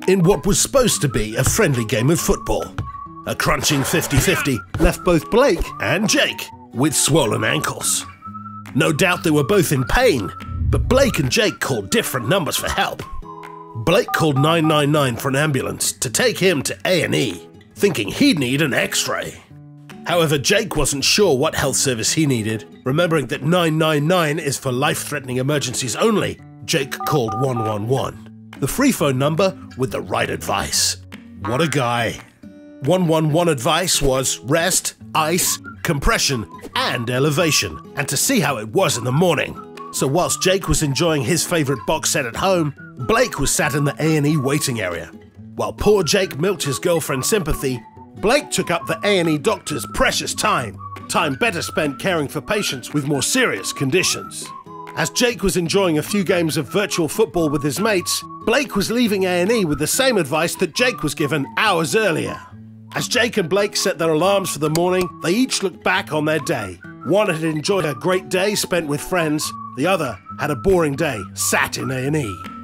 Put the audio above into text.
in what was supposed to be a friendly game of football. A crunching 50-50 left both Blake and Jake with swollen ankles. No doubt they were both in pain, but Blake and Jake called different numbers for help. Blake called 999 for an ambulance to take him to A&E, thinking he'd need an X-ray. However, Jake wasn't sure what health service he needed. Remembering that 999 is for life-threatening emergencies only, Jake called 111, the free phone number with the right advice. What a guy. 111 advice was rest, ice, compression, and elevation, and to see how it was in the morning. So whilst Jake was enjoying his favourite box set at home, Blake was sat in the A&E waiting area. While poor Jake milked his girlfriend's sympathy, Blake took up the A&E doctor's precious time better spent caring for patients with more serious conditions. As Jake was enjoying a few games of virtual football with his mates, Blake was leaving A&E with the same advice that Jake was given hours earlier. As Jake and Blake set their alarms for the morning, they each looked back on their day. One had enjoyed a great day spent with friends, the other had a boring day sat in A&E.